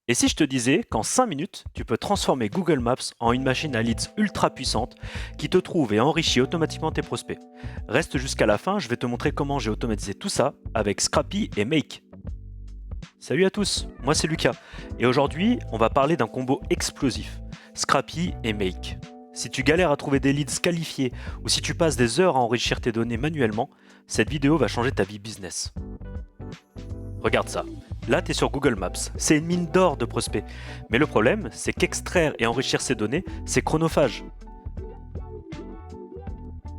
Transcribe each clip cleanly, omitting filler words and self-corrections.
Et si je te disais qu'en 5 minutes, tu peux transformer Google Maps en une machine à leads ultra puissante qui te trouve et enrichit automatiquement tes prospects? Reste jusqu'à la fin, je vais te montrer comment j'ai automatisé tout ça avec Scrappy et Make. Salut à tous, moi c'est Lucas, et aujourd'hui on va parler d'un combo explosif, Scrappy et Make. Si tu galères à trouver des leads qualifiés ou si tu passes des heures à enrichir tes données manuellement, cette vidéo va changer ta vie business. Regarde ça. Là, tu es sur Google Maps. C'est une mine d'or de prospects. Mais le problème, c'est qu'extraire et enrichir ces données, c'est chronophage.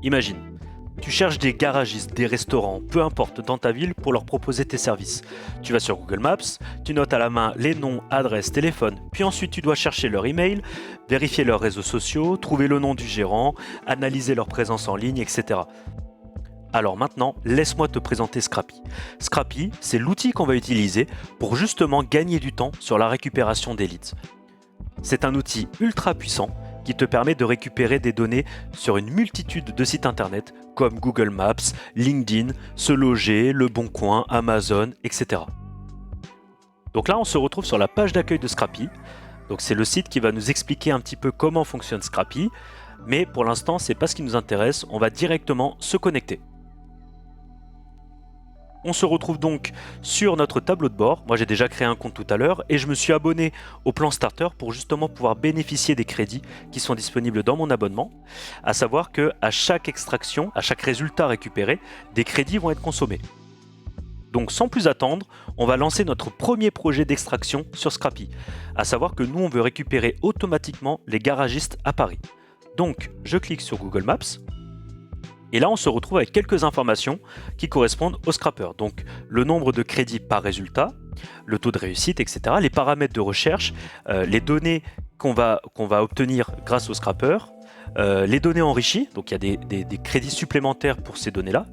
Imagine, tu cherches des garagistes, des restaurants, peu importe, dans ta ville pour leur proposer tes services. Tu vas sur Google Maps, tu notes à la main les noms, adresses, téléphones, puis ensuite tu dois chercher leur email, vérifier leurs réseaux sociaux, trouver le nom du gérant, analyser leur présence en ligne, etc. Alors maintenant, laisse-moi te présenter Scrappy. Scrappy, c'est l'outil qu'on va utiliser pour justement gagner du temps sur la récupération des leads. C'est un outil ultra puissant qui te permet de récupérer des données sur une multitude de sites internet comme Google Maps, LinkedIn, Se Loger, Le Bon Coin, Amazon, etc. Donc là, on se retrouve sur la page d'accueil de Scrappy. Donc c'est le site qui va nous expliquer un petit peu comment fonctionne Scrappy. Mais pour l'instant, c'est pas ce qui nous intéresse. On va directement se connecter. On se retrouve donc sur notre tableau de bord. Moi j'ai déjà créé un compte tout à l'heure et je me suis abonné au plan starter pour justement pouvoir bénéficier des crédits qui sont disponibles dans mon abonnement. À savoir que à chaque extraction, à chaque résultat récupéré, des crédits vont être consommés. Donc sans plus attendre, on va lancer notre premier projet d'extraction sur Scrappy. À savoir que nous on veut récupérer automatiquement les garagistes à Paris. Donc je clique sur Google Maps. Et là, on se retrouve avec quelques informations qui correspondent au scrapper. Donc, le nombre de crédits par résultat, le taux de réussite, etc. Les paramètres de recherche, les données qu'on va obtenir grâce au scrapper, les données enrichies, donc il y a des crédits supplémentaires pour ces données-là.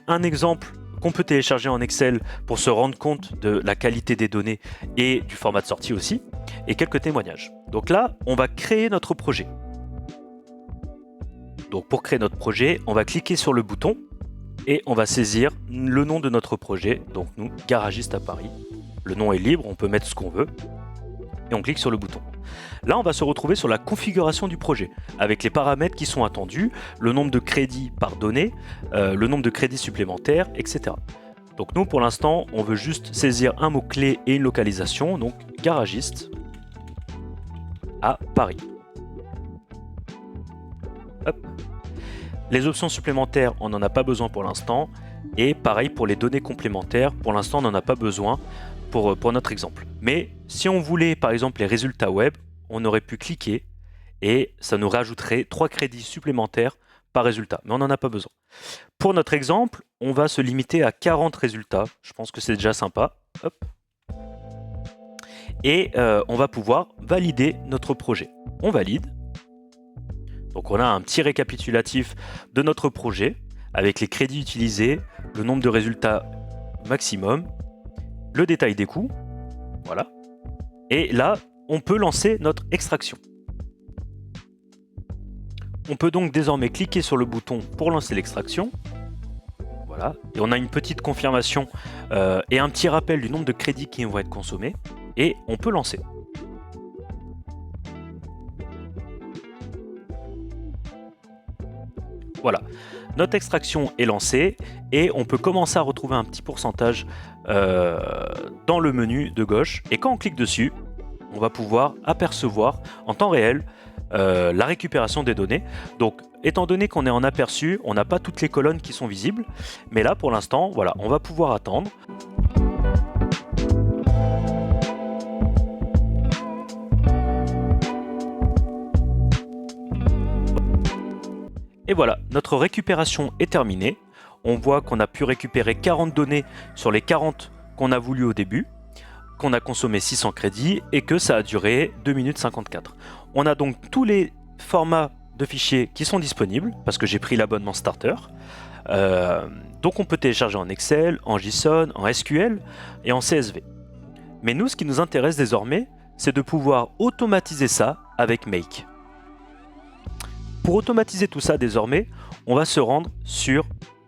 Un exemple qu'on peut télécharger en Excel pour se rendre compte de la qualité des données et du format de sortie aussi, et quelques témoignages. Donc là, on va créer notre projet. Donc pour créer notre projet, on va cliquer sur le bouton et on va saisir le nom de notre projet. Donc nous, Garagiste à Paris. Le nom est libre, on peut mettre ce qu'on veut. Et on clique sur le bouton. Là, on va se retrouver sur la configuration du projet, avec les paramètres qui sont attendus, le nombre de crédits par donnée, le nombre de crédits supplémentaires, etc. Donc nous, pour l'instant, on veut juste saisir un mot-clé et une localisation, donc Garagiste à Paris. Hop. Les options supplémentaires, on n'en a pas besoin pour l'instant. Et pareil pour les données complémentaires, pour l'instant on n'en a pas besoin pour notre exemple. Mais si on voulait par exemple les résultats web, on aurait pu cliquer et ça nous rajouterait 3 crédits supplémentaires par résultat. Mais on n'en a pas besoin. Pour notre exemple, on va se limiter à 40 résultats. Je pense que c'est déjà sympa. Hop. Et on va pouvoir valider notre projet. On valide. Donc on a un petit récapitulatif de notre projet avec les crédits utilisés, le nombre de résultats maximum, le détail des coûts, voilà. Et là, on peut lancer notre extraction. On peut donc désormais cliquer sur le bouton pour lancer l'extraction. Voilà. Et on a une petite confirmation et un petit rappel du nombre de crédits qui vont être consommés. Et on peut lancer. Voilà, notre extraction est lancée et on peut commencer à retrouver un petit pourcentage dans le menu de gauche. Et quand on clique dessus, on va pouvoir apercevoir en temps réel la récupération des données. Donc, étant donné qu'on est en aperçu, on n'a pas toutes les colonnes qui sont visibles. Mais là, pour l'instant, voilà, on va pouvoir attendre. Et voilà, notre récupération est terminée. On voit qu'on a pu récupérer 40 données sur les 40 qu'on a voulu au début, qu'on a consommé 600 crédits et que ça a duré 2 minutes 54. On a donc tous les formats de fichiers qui sont disponibles parce que j'ai pris l'abonnement starter. Donc on peut télécharger en Excel, en JSON, en SQL et en CSV. Mais nous, ce qui nous intéresse désormais, c'est de pouvoir automatiser ça avec Make. Pour automatiser tout ça désormais, on va se rendre sur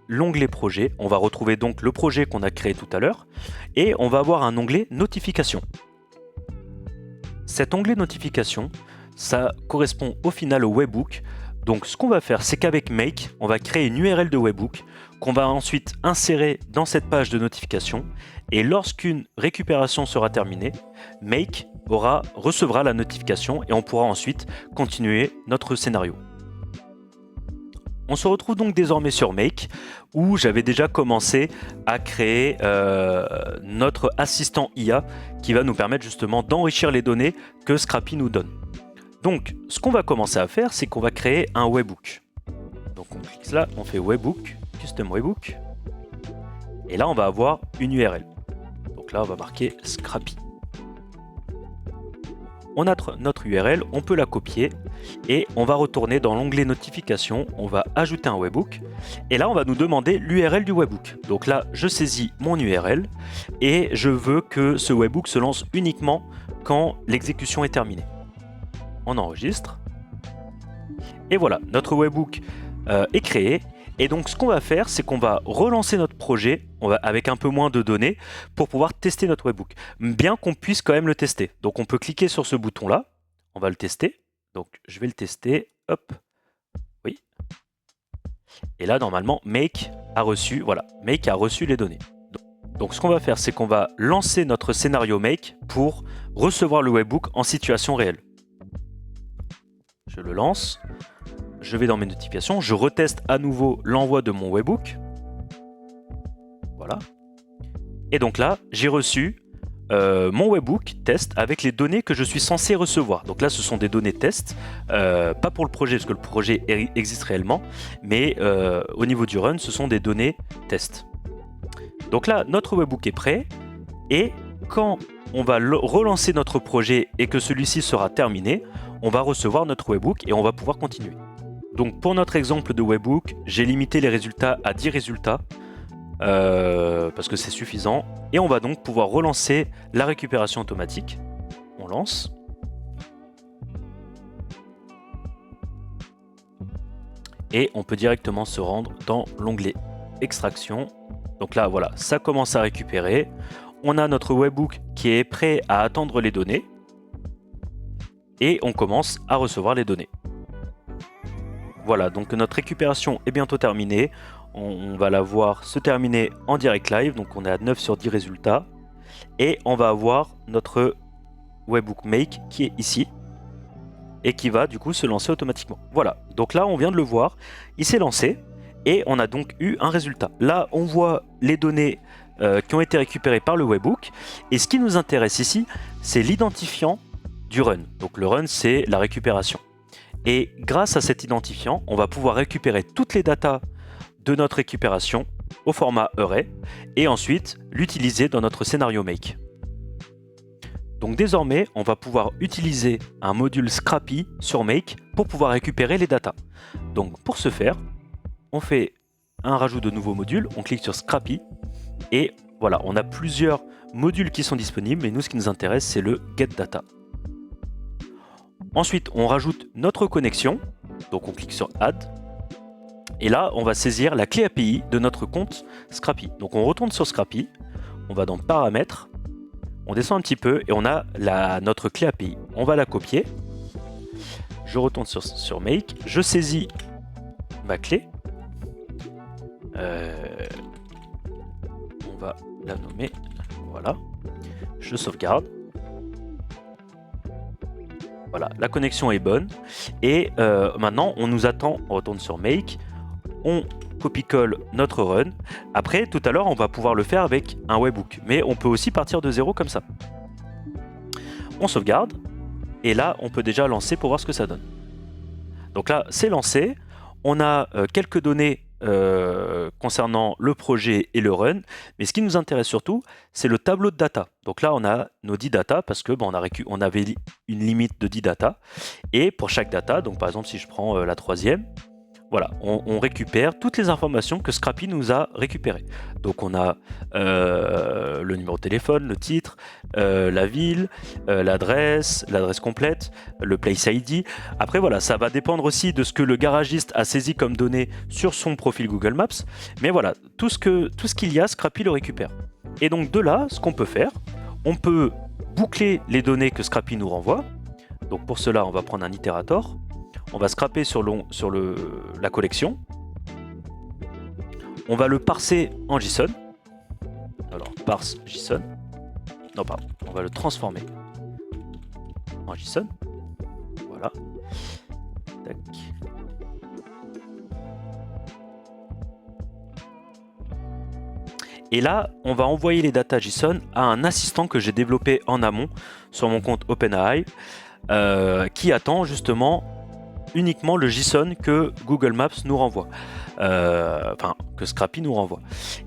l'onglet projet. On va retrouver donc le projet qu'on a créé tout à l'heure et on va avoir un onglet notification. cet onglet notification, ça correspond au final au webhook. Donc ce qu'on va faire, c'est qu'avec Make, on va créer une URL de webhook qu'on va ensuite insérer dans cette page de notification. Et lorsqu'une récupération sera terminée, Make recevra la notification et on pourra ensuite continuer notre scénario. On se retrouve donc désormais sur Make, où j'avais déjà commencé à créer notre assistant IA qui va nous permettre justement d'enrichir les données que Scrappy nous donne. Donc, ce qu'on va commencer à faire, c'est qu'on va créer un webhook. Donc, on clique là, on fait webhook, custom webhook. Et là, on va avoir une URL. Donc là, on va marquer Scrappy. On a notre URL, on peut la copier et on va retourner dans l'onglet notification. On va ajouter un webhook et là, on va nous demander l'URL du webhook. Donc là, je saisis mon URL et je veux que ce webhook se lance uniquement quand l'exécution est terminée. On enregistre et voilà, notre webhook est créé. Et donc ce qu'on va faire, c'est qu'on va relancer notre projet avec un peu moins de données pour pouvoir tester notre webhook, bien qu'on puisse quand même le tester. Donc on peut cliquer sur ce bouton là, on va le tester. Donc je vais le tester, hop, oui. Et là normalement Make a reçu, voilà, Make a reçu les données. Donc ce qu'on va faire, c'est qu'on va lancer notre scénario Make pour recevoir le webhook en situation réelle. Je le lance, je vais dans mes notifications, je reteste à nouveau l'envoi de mon webhook. Voilà. Et donc là, j'ai reçu mon webhook test avec les données que je suis censé recevoir. Donc là, ce sont des données test, pas pour le projet, parce que le projet existe réellement, mais au niveau du run, ce sont des données test. Donc là, notre webhook est prêt, et quand on va relancer notre projet et que celui-ci sera terminé, on va recevoir notre webhook et on va pouvoir continuer. Donc pour notre exemple de webhook, j'ai limité les résultats à 10 résultats parce que c'est suffisant. Et on va donc pouvoir relancer la récupération automatique. On lance. Et on peut directement se rendre dans l'onglet extraction. Donc là, voilà, ça commence à récupérer. On a notre webhook qui est prêt à attendre les données. Et on commence à recevoir les données. Voilà, donc notre récupération est bientôt terminée. On va la voir se terminer en direct live. Donc on est à 9 sur 10 résultats. Et on va avoir notre webhook Make qui est ici. Et qui va du coup se lancer automatiquement. Voilà, donc là on vient de le voir. Il s'est lancé. Et on a donc eu un résultat. Là on voit les données qui ont été récupérées par le webhook. Et ce qui nous intéresse ici, c'est l'identifiant du run. Donc le run, c'est la récupération. Et grâce à cet identifiant, on va pouvoir récupérer toutes les datas de notre récupération au format array et ensuite l'utiliser dans notre scénario Make. Donc désormais, on va pouvoir utiliser un module Scrappy sur Make pour pouvoir récupérer les datas. Donc pour ce faire, on fait un rajout de nouveaux modules, on clique sur Scrappy et voilà, on a plusieurs modules qui sont disponibles, mais nous ce qui nous intéresse c'est le getData. Ensuite, on rajoute notre connexion, donc on clique sur Add, et là, on va saisir la clé API de notre compte Scrappy. Donc on retourne sur Scrappy, on va dans Paramètres, on descend un petit peu et on a notre clé API. On va la copier, je retourne sur Make, je saisis ma clé, on va la nommer, voilà, je sauvegarde. Voilà, la connexion est bonne. Et maintenant, on nous attend, on retourne sur Make, on copie-colle notre run. Après, tout à l'heure, on va pouvoir le faire avec un webhook. Mais on peut aussi partir de zéro comme ça. On sauvegarde. Et là, on peut déjà lancer pour voir ce que ça donne. Donc là, c'est lancé. On a quelques données concernant le projet et le run, mais ce qui nous intéresse surtout, c'est le tableau de data. Donc là, on a nos 10 data parce que on avait une limite de 10 data, et pour chaque data, donc par exemple si je prends la troisième, voilà, on récupère toutes les informations que Scrappy nous a récupérées. Donc on a le numéro de téléphone, le titre, la ville, l'adresse complète, le place ID. Après voilà, ça va dépendre aussi de ce que le garagiste a saisi comme données sur son profil Google Maps. Mais voilà, tout ce qu'il y a, Scrappy le récupère. Et donc de là, ce qu'on peut faire, on peut boucler les données que Scrapy nous renvoie. Donc pour cela, on va prendre un itérator. On va scraper sur la collection. On va le parser en JSON. Alors, parse JSON. Non, pardon. On va le transformer en JSON. Voilà. Tac. Et là, on va envoyer les data JSON à un assistant que j'ai développé en amont sur mon compte OpenAI, qui attend justement uniquement le JSON que Google Maps nous renvoie, enfin que Scrapy nous renvoie.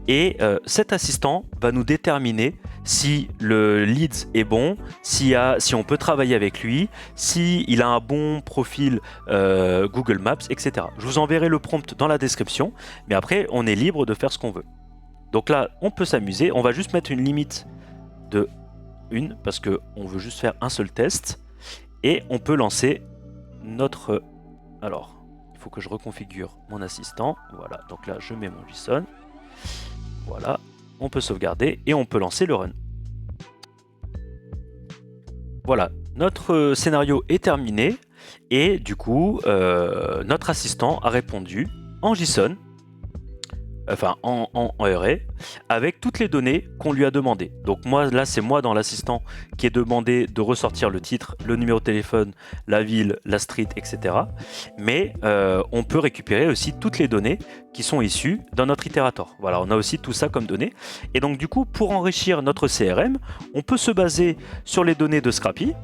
Et cet assistant va nous déterminer si le leads est bon, si on peut travailler avec lui, s'il a un bon profil Google Maps, etc. Je vous enverrai le prompt dans la description, mais après on est libre de faire ce qu'on veut. Donc là, on peut s'amuser. On va juste mettre une limite de 1 parce qu'on veut juste faire un seul test. Et on peut lancer notre... Alors, il faut que je reconfigure mon assistant. Voilà, donc là, je mets mon JSON. Voilà, on peut sauvegarder et on peut lancer le run. Voilà, notre scénario est terminé. Et du coup, notre assistant a répondu en JSON. Enfin en array, avec toutes les données qu'on lui a demandé. Donc moi, là, c'est moi dans l'assistant qui est demandé de ressortir le titre, le numéro de téléphone, la ville, la street, etc. Mais on peut récupérer aussi toutes les données qui sont issues dans notre itérator. Voilà, on a aussi tout ça comme données. Et donc du coup, pour enrichir notre CRM, on peut se baser sur les données de Scrapy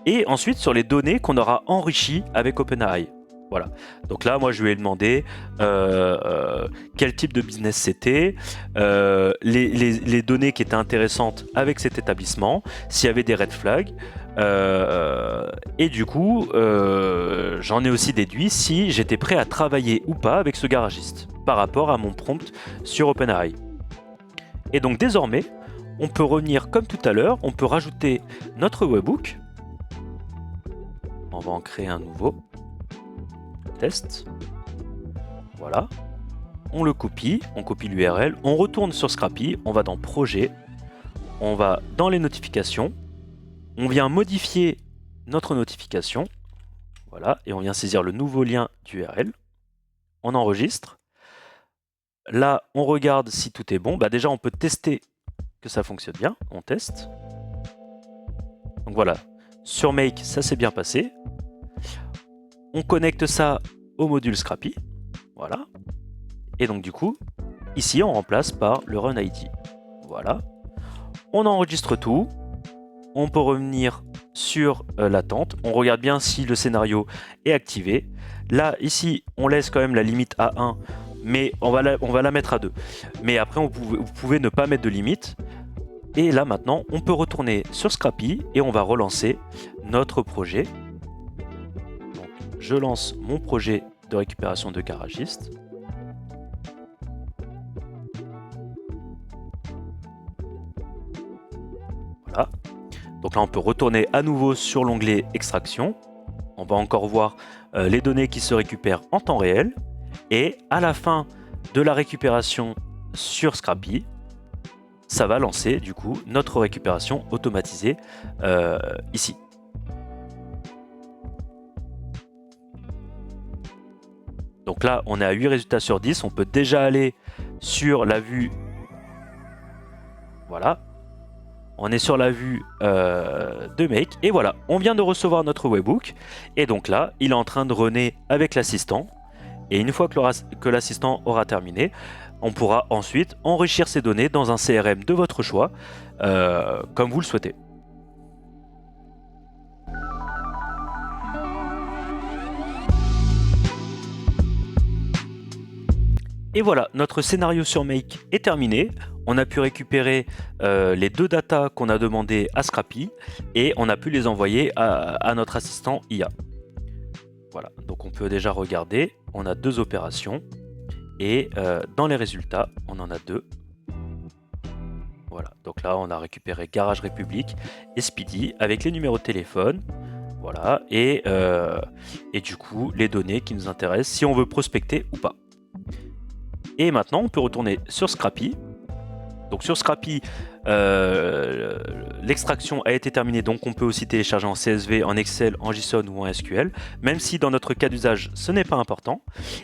et ensuite sur les données qu'on aura enrichies avec OpenAI. Voilà, donc là moi je lui ai demandé quel type de business c'était, les données qui étaient intéressantes avec cet établissement, s'il y avait des red flags, et du coup j'en ai aussi déduit si j'étais prêt à travailler ou pas avec ce garagiste par rapport à mon prompt sur OpenAI. Et donc désormais on peut revenir comme tout à l'heure, on peut rajouter notre webhook, on va en créer un nouveau. Test. Voilà. On le copie, on copie l'URL, on retourne sur Scrapy, on va dans Projet, on va dans les notifications, on vient modifier notre notification, voilà, et on vient saisir le nouveau lien d'URL, on enregistre. Là, on regarde si tout est bon. Bah déjà, on peut tester que ça fonctionne bien, on teste. Donc voilà, sur Make, ça s'est bien passé. On connecte ça au module Scrapy, voilà. Et donc du coup, ici on remplace par le Run ID. Voilà. On enregistre tout. On peut revenir sur l'attente. On regarde bien si le scénario est activé. Là, ici, on laisse quand même la limite à 1, mais on va la mettre à 2. Mais après, vous pouvez ne pas mettre de limite. Et là maintenant, on peut retourner sur Scrapy et on va relancer notre projet. Je lance mon projet de récupération de garagiste. Voilà. Donc là, on peut retourner à nouveau sur l'onglet extraction. On va encore voir les données qui se récupèrent en temps réel. Et à la fin de la récupération sur Scrapy, ça va lancer du coup notre récupération automatisée ici. Donc là, on est à 8 résultats sur 10. On peut déjà aller sur la vue. Voilà. On est sur la vue de Make. Et voilà, on vient de recevoir notre webhook. Et donc là, il est en train de runner avec l'assistant. Et une fois que l'assistant aura terminé, on pourra ensuite enrichir ces données dans un CRM de votre choix, comme vous le souhaitez. Et voilà, notre scénario sur Make est terminé. On a pu récupérer les 2 datas qu'on a demandé à Scrapy et on a pu les envoyer à notre assistant IA. Voilà, donc on peut déjà regarder. On a 2 opérations et dans les résultats, on en a 2. Voilà, donc là, on a récupéré Garage République et Speedy avec les numéros de téléphone. Voilà, et du coup, les données qui nous intéressent si on veut prospecter ou pas. Et maintenant, on peut retourner sur Scrapy. Donc sur Scrapy, l'extraction a été terminée, donc on peut aussi télécharger en CSV, en Excel, en JSON ou en SQL, même si dans notre cas d'usage ce n'est pas important.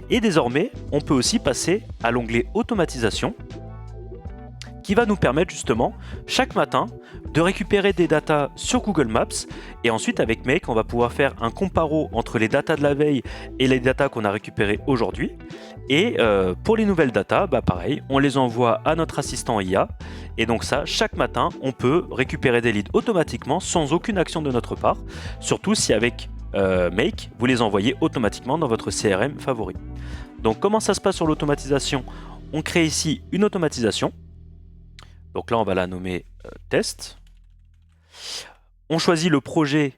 Et désormais on peut aussi passer à l'onglet automatisation, qui va nous permettre justement chaque matin de récupérer des datas sur Google Maps, et ensuite avec Make on va pouvoir faire un comparo entre les datas de la veille et les datas qu'on a récupérées aujourd'hui. Et pour les nouvelles datas, pareil, on les envoie à notre assistant IA, et donc ça, chaque matin on peut récupérer des leads automatiquement sans aucune action de notre part, surtout si avec Make vous les envoyez automatiquement dans votre CRM favori. Donc comment ça se passe sur l'automatisation? On crée ici une automatisation. Donc là, on va la nommer test. On choisit le projet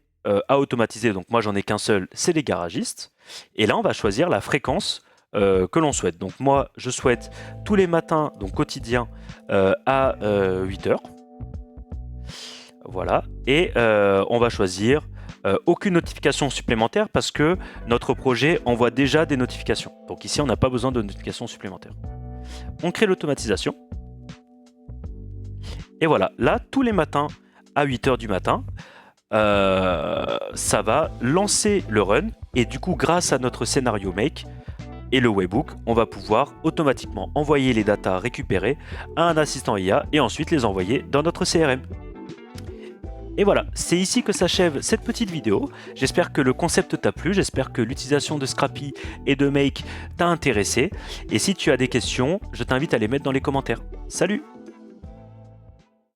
à automatiser. Donc moi, j'en ai qu'un seul, c'est les garagistes. Et là, on va choisir la fréquence que l'on souhaite. Donc moi, je souhaite tous les matins, donc quotidien, à 8h. Voilà. Et on va choisir aucune notification supplémentaire parce que notre projet envoie déjà des notifications. Donc ici, on n'a pas besoin de notifications supplémentaires. On crée l'automatisation. Et voilà, là, tous les matins, à 8h du matin, ça va lancer le run. Et du coup, grâce à notre scénario Make et le webhook, on va pouvoir automatiquement envoyer les datas récupérées à un assistant IA et ensuite les envoyer dans notre CRM. Et voilà, c'est ici que s'achève cette petite vidéo. J'espère que le concept t'a plu, j'espère que l'utilisation de Scrappy et de Make t'a intéressé. Et si tu as des questions, je t'invite à les mettre dans les commentaires. Salut!